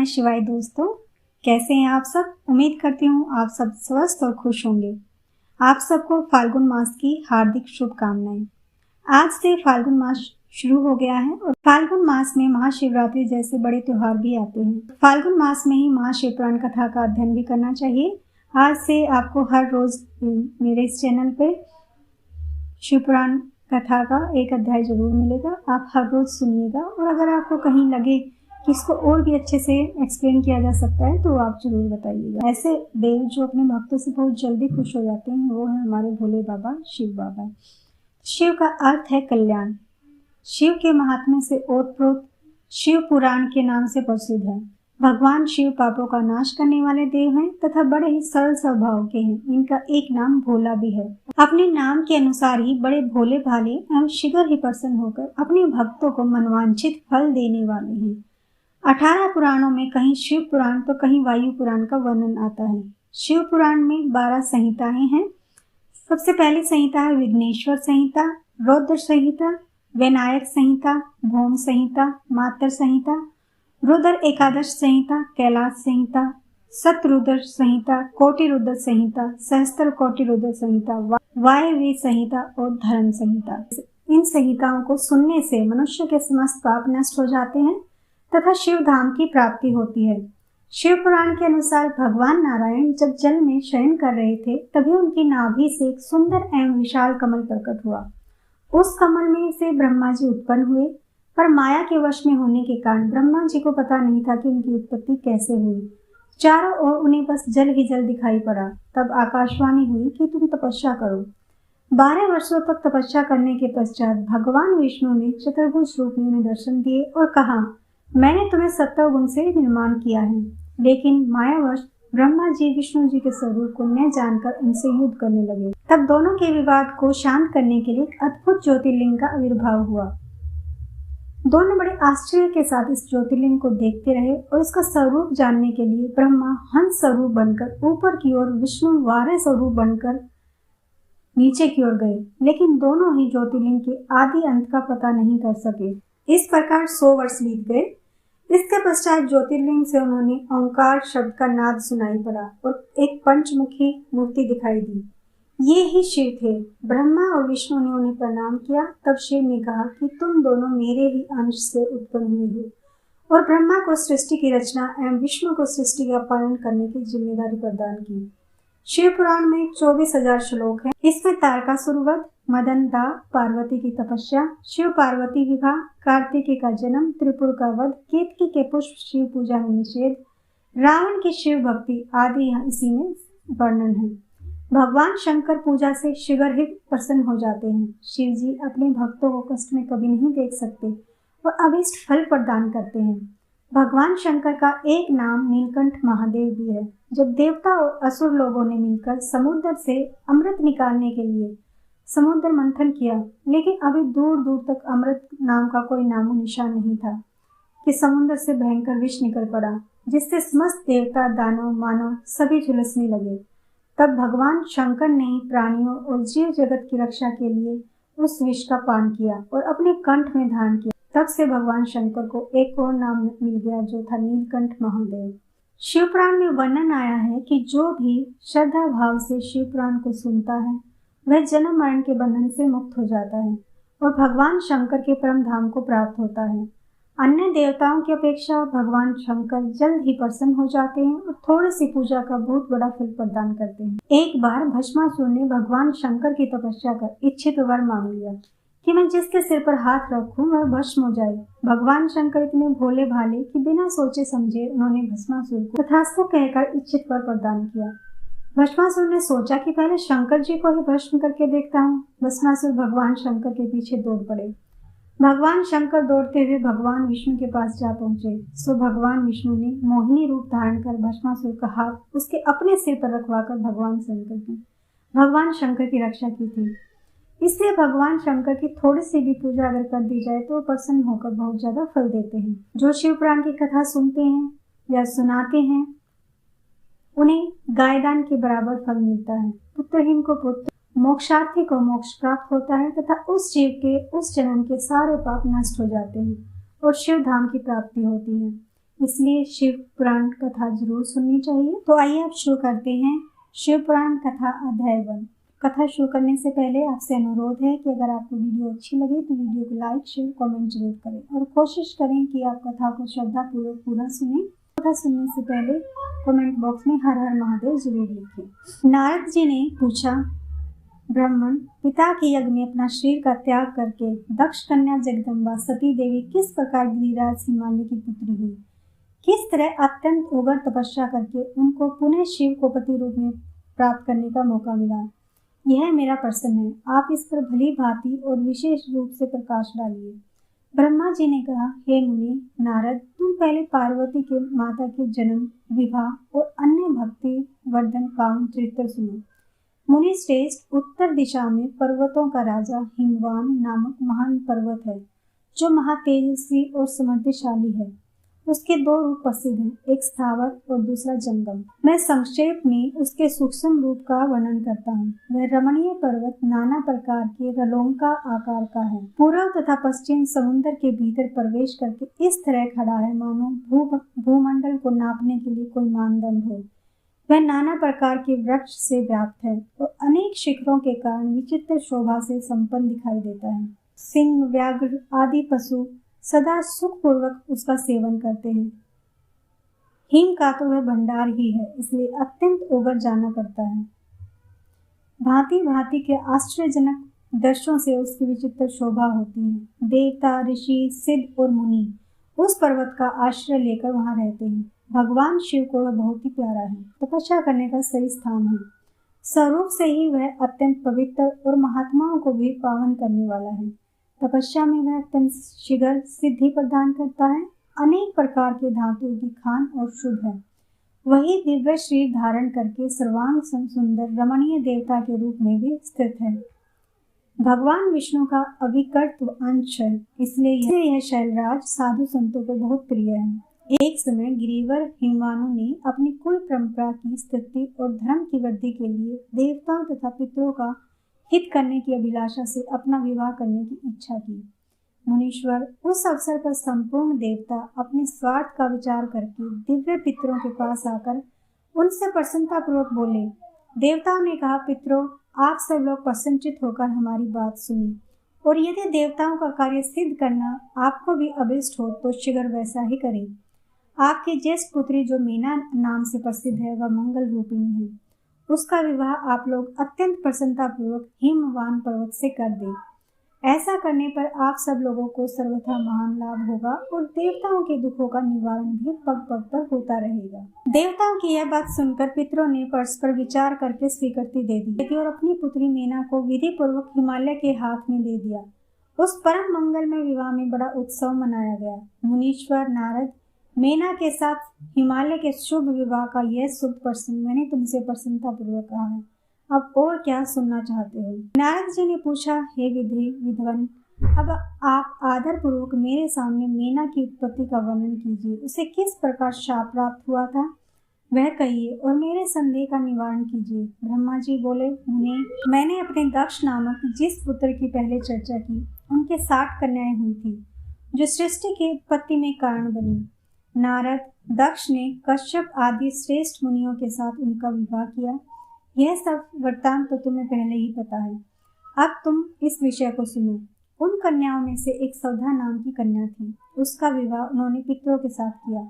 नमः शिवाय दोस्तों, कैसे हैं आप सब। उम्मीद करती हूँ आप सब स्वस्थ और खुश होंगे। आप सबको फाल्गुन मास की हार्दिक शुभकामनाएं। आज से फाल्गुन मास शुरू हो गया है और फाल्गुन मास में महाशिवरात्रि जैसे बड़े त्योहार भी आते हैं। फाल्गुन मास में ही महाशिवपुराण कथा का अध्ययन भी करना चाहिए। आज से आपको हर रोज मेरे इस चैनल पे शिवपुराण कथा का एक अध्याय जरूर मिलेगा। आप हर रोज सुनिएगा और अगर आपको कहीं लगे कि इसको और भी अच्छे से एक्सप्लेन किया जा सकता है तो आप जरूर बताइएगा। ऐसे देव जो अपने भक्तों से बहुत जल्दी खुश हो जाते हैं वो है हमारे भोले बाबा शिव बाबा। शिव का अर्थ है कल्याण। शिव के महात्म्य से ओतप्रोत शिव पुराण के नाम से प्रसिद्ध है। भगवान शिव पापों का नाश करने वाले देव हैं तथा बड़े ही सरल स्वभाव के हैं। इनका एक नाम भोला भी है। अपने नाम के अनुसार ही बड़े भोले भाले एवं शीघ्र ही प्रसन्न होकर अपने भक्तों को मनवांछित फल देने वाले हैं। 18 पुराणों में कहीं शिव पुराण तो कहीं वायु पुराण का वर्णन आता है। शिव पुराण में 12 संहिताएं हैं। सबसे पहली संहिता है विघ्नेश्वर संहिता, रौद्र संहिता, विनायक संहिता, भौम संहिता, मातर संहिता, रुद्र एकादश संहिता, कैलाश संहिता, सतरुद्र संहिता, कोटि रुद्र संहिता, सहस्त्र कोटि रुद्र संहिता, वायव्य संहिता और धर्म संहिता। इन संहिताओं को सुनने से मनुष्य के समस्त पाप नष्ट हो जाते हैं तथा शिव धाम की प्राप्ति होती है। शिव पुराण के अनुसार भगवान नारायण जब जल में शयन कर रहे थे तभी उनकी नाभि से एक सुंदर एवं विशाल कमल प्रकट हुआ। उस कमल में से ब्रह्मा जी उत्पन्न हुए, पर माया के वश में होने के कारण ब्रह्मा जी को पता नहीं था कि उनकी उत्पत्ति कैसे हुई। चारों ओर उन्हें बस जल ही जल दिखाई पड़ा। तब आकाशवाणी हुई कि तुम तपस्या करो। 12 वर्षों तक तपस्या करने के पश्चात भगवान विष्णु ने चतुर्भुज रूप में उन्हें दर्शन दिए और कहा, मैंने तुम्हें सत्वगुण से निर्माण किया है। लेकिन मायावश ब्रह्मा जी विष्णु जी के स्वरूप को न जानकर उनसे युद्ध करने लगे। तब दोनों के विवाद को शांत करने के लिए एक अद्भुत ज्योतिर्लिंग का आविर्भाव हुआ। दोनों बड़े आश्चर्य के साथ इस ज्योतिर्लिंग को देखते रहे और इसका स्वरूप जानने के लिए ब्रह्मा हंस स्वरूप बनकर ऊपर की ओर, विष्णु वारे स्वरूप बनकर नीचे की ओर गए, लेकिन दोनों ही ज्योतिर्लिंग के आदि अंत का पता नहीं कर सके। इस प्रकार 100 वर्ष बीत गए। इसके पश्चात ज्योतिर्लिंग से उन्होंने ओंकार शब्द का नाद सुनाई पड़ा और एक पंचमुखी मूर्ति दिखाई दी। ये ही शिव थे। ब्रह्मा और विष्णु ने उन्हें प्रणाम किया। तब शिव ने कहा कि तुम दोनों मेरे ही अंश से उत्पन्न हुए हो और ब्रह्मा को सृष्टि की रचना एवं विष्णु को सृष्टि का पालन करने की जिम्मेदारी प्रदान की। शिव पुराण में 24,000 श्लोक हैं। इसमें तारकासुर वध, मदन दा, पार्वती की तपस्या, शिव पार्वती विवाह, कार्तिकेय का जन्म, त्रिपुर का वध, केतकी के पुष्प, शिव पूजा में निषेध, रावण की शिव भक्ति आदि यहाँ इसी में वर्णन है। भगवान शंकर पूजा से शीघ्र ही प्रसन्न हो जाते हैं। शिव जी अपने भक्तों को कष्ट में कभी नहीं देख सकते और अभीष्ट फल प्रदान करते हैं। भगवान शंकर का एक नाम नीलकंठ महादेव भी है। जब देवता और असुर लोगों ने मिलकर समुद्र से अमृत निकालने के लिए समुद्र मंथन किया, लेकिन अभी दूर दूर तक अमृत नाम का कोई नामो निशान नहीं था कि समुद्र से भयंकर विष निकल पड़ा, जिससे समस्त देवता, दानव, मानव सभी झुलसने लगे। तब भगवान शंकर ने प्राणियों और जीव जगत की रक्षा के लिए उस विष का पान किया और अपने कंठ में धारण किया। तब से भगवान शंकर को एक और नाम मिल गया जो था नीलकंठ महादेव। शिवपुराण में वर्णन आया है कि जो भी श्रद्धा भाव से शिवपुराण को सुनता है वह जन्म मरण के बंधन से मुक्त हो जाता है और भगवान शंकर के परम धाम को प्राप्त होता है। अन्य देवताओं की अपेक्षा भगवान शंकर जल्द ही प्रसन्न हो जाते हैं और थोड़ी सी पूजा का बहुत बड़ा फल प्रदान करते हैं। एक बार भस्मासुर ने भगवान शंकर की तपस्या कर इच्छित वर मांग लिया कि मैं जिसके सिर पर हाथ रखूं वह भस्म हो जाए। भगवान शंकर इतने भोले भाले कि बिना सोचे समझे उन्होंने भस्मासुर को तथास्तु कहकर इच्छित वर प्रदान किया। भस्मासुर ने सोचा कि पहले शंकर जी को ही भस्म करके देखता हूँ। भस्मासुर भगवान शंकर के पीछे दौड़ पड़े। भगवान शंकर दौड़ते हुए भगवान विष्णु के पास जा पहुंचे। सो भगवान विष्णु ने मोहिनी रूप धारण कर भस्मासुर का हाथ उसके अपने सिर पर रखवाकर भगवान शंकर की रक्षा की थी। इसलिए भगवान शंकर की थोड़ी सी भी पूजा अगर कर दी जाए तो प्रसन्न होकर बहुत ज्यादा फल देते हैं। जो शिव पुराण की कथा सुनते हैं या सुनाते हैं उन्हें गायदान के बराबर फल मिलता है। पुत्रहीन को पुत्र, मोक्षार्थी को मोक्ष प्राप्त होता है तथा उस जीव के उस जन्म के सारे पाप नष्ट हो जाते हैं और शिव धाम की प्राप्ति होती है। इसलिए शिव पुराण कथा जरूर सुननी चाहिए। तो आइए अब शुरू करते हैं शिव पुराण कथा अध्याय 1। कथा शुरू करने से पहले आपसे अनुरोध है कि अगर आपको वीडियो अच्छी लगे तो वीडियो को लाइक शेयर कमेंट जरूर करें और कोशिश करें कि आप कथा को श्रद्धापूर्वक पूरा सुनें। कथा सुनने से पहले कमेंट बॉक्स में हर हर महादेव जरूर लिखें। नारद जी ने पूछा, ब्राह्मण पिता के यज्ञ में अपना शरीर का त्याग करके दक्ष कन्या जगदम्बा सती देवी किस प्रकार गिरिराज हिमालय की पुत्री हुई, किस तरह अत्यंत उग्र तपस्या करके उनको पुनः शिव को पति रूप में प्राप्त करने का मौका मिला, यह मेरा प्रश्न है। आप इस पर भली भांति और विशेष रूप से प्रकाश डालिए। ब्रह्मा जी ने कहा, हे मुनि नारद, तुम पहले पार्वती के माता के जन्म, विवाह और अन्य भक्ति वर्धन काम चरित्र सुनो। मुनि श्रेष्ठ, उत्तर दिशा में पर्वतों का राजा हिमवान नामक महान पर्वत है जो महातेजस्वी और समृद्धिशाली है। उसके 2 रूप प्रसिद्ध हैं, एक स्थावर और दूसरा जंगम। मैं संक्षेप में उसके सूक्ष्म रूप का वर्णन करता हूँ। वह रमणीय पर्वत नाना प्रकार के रलोंका आकार का है। पूर्व तथा पश्चिम समुद्र के भीतर प्रवेश करके इस तरह खड़ा है मानो भूमंडल को नापने के लिए कोई मानदंड हो। वह नाना प्रकार के वृक्ष से व्याप्त है और अनेक शिखरों के कारण विचित्र शोभा से संपन्न दिखाई देता है। सिंह, व्याघ्र आदि पशु सदा सुखपूर्वक उसका सेवन करते हैं। हिम का तो वह भंडार ही है, इसलिए अत्यंत उगर जाना पड़ता है। भांति भांति के आश्चर्यजनक दृश्यों से उसकी विचित्र शोभा होती है। देवता, ऋषि, सिद्ध और मुनि उस पर्वत का आश्रय लेकर वहां रहते हैं। भगवान शिव को वह बहुत ही प्यारा है, तपस्या करने का सही स्थान है। स्वरूप से ही वह अत्यंत पवित्र और महात्माओं को भी पावन करने वाला है। तपस्या में वह अत्यंत शीघ्र सिद्धि प्रदान करता है। अनेक प्रकार के धातुओं की खान और शुद्ध है। वही दिव्य शरीर धारण करके सर्वांग सुंदर रमणीय देवता के रूप में भी स्थित है। भगवान विष्णु का अविकर्त अंश है, इसलिए यह शैलराज साधु संतों को बहुत प्रिय है। एक समय गिरिवर हिमवानु ने अपनी कुल परंपरा की स्थिति और धर्म की वृद्धि के लिए देवताओं तथा पितरों का हित करने की अभिलाषा से अपना विवाह करने की इच्छा की। मुनीश्वर उस अवसर पर संपूर्ण देवता अपने स्वार्थ का विचार करके दिव्य पितरों के पास आकर उनसे प्रसन्नतापूर्वक बोले। देवताओं ने कहा, पितरों, आप सब लोग प्रसन्नचित होकर हमारी बात सुनी और यदि देवताओं का कार्य सिद्ध करना आपको भी अभिष्ट हो तो शीघ्र वैसा ही करें। आपकी ज्येष्ठ पुत्री जो मीना नाम से प्रसिद्ध है वह मंगल रूपिणी है। उसका विवाह आप लोग अत्यंत प्रसन्नतापूर्वक हिमवान पर्वत से कर दें। ऐसा करने पर आप सब लोगों को सर्वथा महान लाभ होगा और देवताओं के दुखों का निवारण भी पग पग पर होता रहेगा। देवताओं की यह बात सुनकर पितरों ने परस्पर विचार करके स्वीकृति दे दी और अपनी पुत्री मीना को विधि पूर्वक हिमालय के हाथ में दे दिया। उस परम मंगलमय विवाह में बड़ा उत्सव मनाया गया। मुनीश्वर नारद, मीना के साथ हिमालय के शुभ विवाह का यह शुभ प्रसंग मैंने तुमसे प्रसन्नता पूर्वक कहा है। अब और क्या सुनना चाहते हो? नारद जी ने पूछा, हे विद्वान, अब आप आदर पूर्वक मेरे सामने मीना की उत्पत्ति का वर्णन कीजिए। उसे किस प्रकार शाप प्राप्त हुआ था वह कहिए और मेरे संदेह का निवारण कीजिए। ब्रह्मा जी बोले, मुनि, मैंने अपने दक्ष नामक जिस पुत्र की पहले चर्चा की उनके 60 कन्याएं हुई थी जो सृष्टि की उत्पत्ति में कारण बनी। नारद, दक्ष ने कश्यप आदि श्रेष्ठ मुनियों के साथ उनका विवाह किया। यह सब वृत्तांत तो तुम्हें पहले ही पता है। अब तुम इस विषय को सुनो। उन कन्याओं में से एक सौधा नाम की कन्या थी। उसका विवाह उन्होंने पितरों के साथ किया।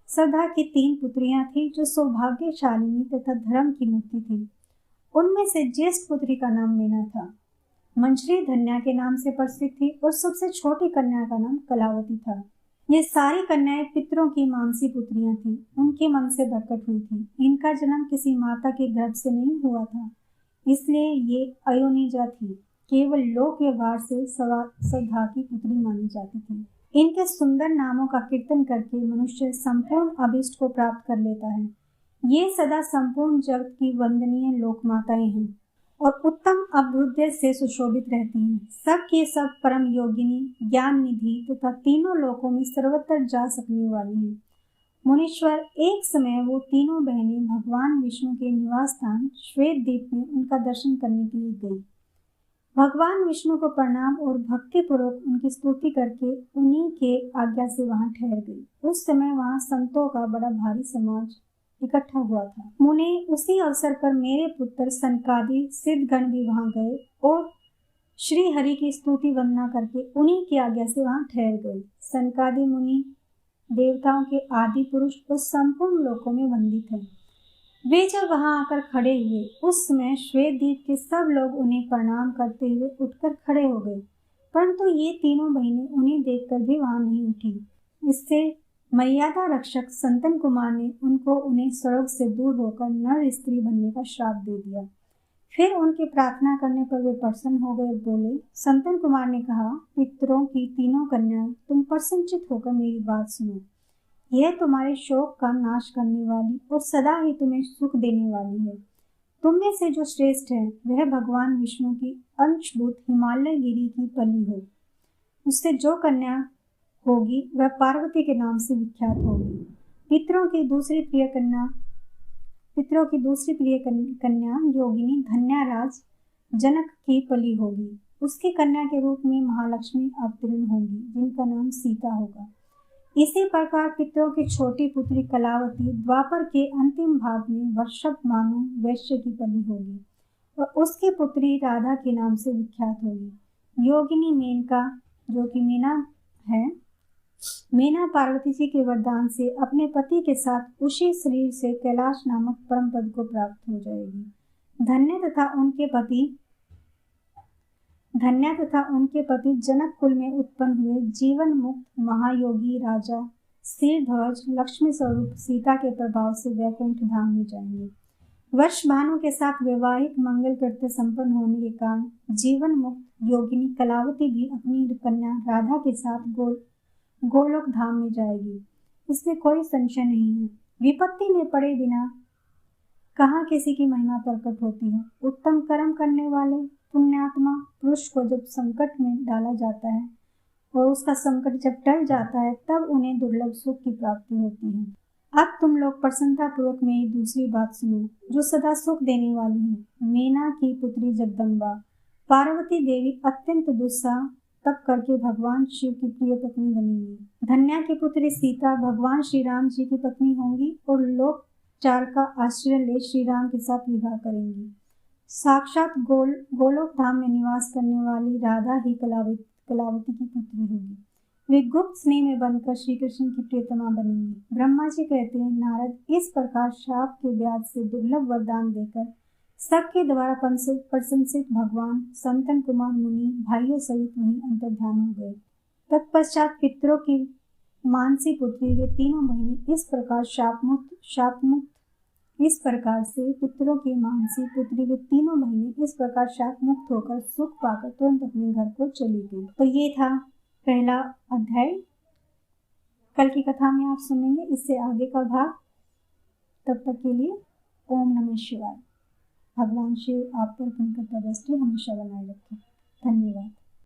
सौधा की 3 पुत्रियां थीं जो सौभाग्यशालिनी तथा धर्म की मूर्ति थी। उनमें से ज्येष्ठ पुत्री का नाम मीना था। मंजरी धन्या के नाम से प्रसिद्ध थी और सबसे छोटी कन्या का नाम कलावती था। ये सारी कन्याएं पितरों की मानसी पुत्रियां थीं। उनके मन से प्रकट हुई थी। इनका जन्म किसी माता के गर्भ से नहीं हुआ था, इसलिए ये अयोनिजा थी। केवल लोक व्यवहार से सौधा की पुत्री मानी जाती थी। इनके सुंदर नामों का कीर्तन करके मनुष्य संपूर्ण अभिष्ट को प्राप्त कर लेता है। ये सदा संपूर्ण जगत की वंदनीय लोक माताएं हैं और उत्तम अभ्युदय से सुशोभित रहती हैं। सब के सब परम योगिनी, ज्ञान निधि तथा तीनों लोकों में सर्वत्र जा सकने वाली हैं। मुनीश्वर, एक समय वो तीनों बहनें भगवान विष्णु के निवास स्थान श्वेत द्वीप में उनका दर्शन करने के लिए गई। भगवान विष्णु को प्रणाम और भक्ति पूर्वक उनकी स्तुति करके उन्हीं के आज्ञा से वहां ठहर गई। उस समय वहां संतों का बड़ा भारी समाज इकट्ठा हुआ था। मुने, उसी अवसर पर मेरे पुत्र सनकादि सिद्धगण भी वहां गए और श्री हरि की स्तुति वंदना करके उन्हीं की आज्ञा से वहां ठहर गए। सनकादि मुनि देवताओं के आदि पुरुष उस संपूर्ण लोकों में वंदित हैं। वे जब वहां आकर खड़े हुए उस समय श्वेत द्वीप के सब लोग उन्हें प्रणाम करते हुए उठकर खड़े हो गए, परंतु ये तीनों बहनें उन्हें देखकर भी वहां नहीं उठी। इससे मर्यादा रक्षक संतन कुमार ने उन्हें स्वर्ग से दूर होकर नर स्त्री बनने का श्राप दे दिया। फिर उनके प्रार्थना करने पर वे प्रसन्न हो गए और बोले। संतन कुमार ने कहा, पितरों की तीनों कन्याएं, तुम प्रसन्नचित होकर मेरी बात सुनो। यह तुम्हारे शोक का नाश करने वाली और सदा ही तुम्हें सुख देने वाली है। तुम में से जो श्रेष्ठ है वह भगवान विष्णु की अंशभूत हिमालय गिरी की पली हो। उससे जो कन्या होगी वह पार्वती के नाम से विख्यात होगी। पितरों की दूसरी प्रिय कन्या योगिनी धन्याराज जनक की पली होगी। उसकी कन्या के रूप में महालक्ष्मी अवतीर्ण होंगी, जिनका नाम सीता होगा। इसी प्रकार पितरों की छोटी पुत्री कलावती द्वापर के अंतिम भाग में वर्षभमानु वैश्य की पली होगी और उसकी पुत्री राधा के नाम से विख्यात होगी। योगिनी मेनका, जो कि मीना है, मीना पार्वती जी के वरदान से अपने पति के साथ उसी शरीर से कैलाश नामक परम पद को प्राप्त हो जाएगी। धन्य तथा उनके पति जनक कुल में उत्पन्न हुए जीवन मुक्त महायोगी राजा शीरध्वज लक्ष्मी स्वरूप सीता के प्रभाव से वैकुंठ धाम में जाएंगे। वर्ष भानु के साथ वैवाहिक मंगल कृत्य संपन्न होने के कारण जीवन मुक्त योगिनी कलावती भी अपनी कन्या राधा के साथ गोलोक धाम में जाएगी। इसमें कोई संशय नहीं है। विपत्ति में पड़े बिना कहाँ किसी की महिमा प्रकट होती है। उत्तम कर्म करने वाले पुण्यात्मा पुरुष को जब संकट में डाला जाता है और उसका संकट जब टल जाता है, तब उन्हें दुर्लभ सुख की प्राप्ति होती है। अब तुम लोग प्रसन्नता पूर्वक मेरी दूसरी बात सुनो, जो सदा सुख देने वाली है। मीना की पुत्री जगदम्बा पार्वती देवी अत्यंत दुस्साह तप करके भगवान शिव की प्रिय पत्नी बनेंगी। धन्या की पुत्री सीता भगवान श्री राम जी की पत्नी होंगी और लोक चार का आश्रय ले श्री राम के साथ विवाह करेंगी। साक्षात गोलोक धाम में निवास करने वाली राधा ही कलावती की पुत्री होगी। वे गुप्त स्नेह में बनकर श्री कृष्ण की प्रियतमा बनेंगी। ब्रह्मा जी कहते हैं, नारद, इस प्रकार शाप के ब्याज से दुर्लभ वरदान देकर सबके द्वारा प्रशंसित भगवान संतन कुमार मुनि भाइयों सहित वहीं अंतर्ध्यान हो गए। तत्पश्चात पितरों की मानसी पुत्री वे तीनों बहनें इस प्रकार शाप मुक्त होकर सुख पाकर तुरंत अपने घर को चली गई। तो ये था पहला अध्याय। कल की कथा में आप सुनेंगे इससे आगे का भाग। तब तक के लिए ओम नमः शिवाय। भगवान शिव आप पर अपनी कृपा दृष्टि हमेशा बनाए रखें। धन्यवाद।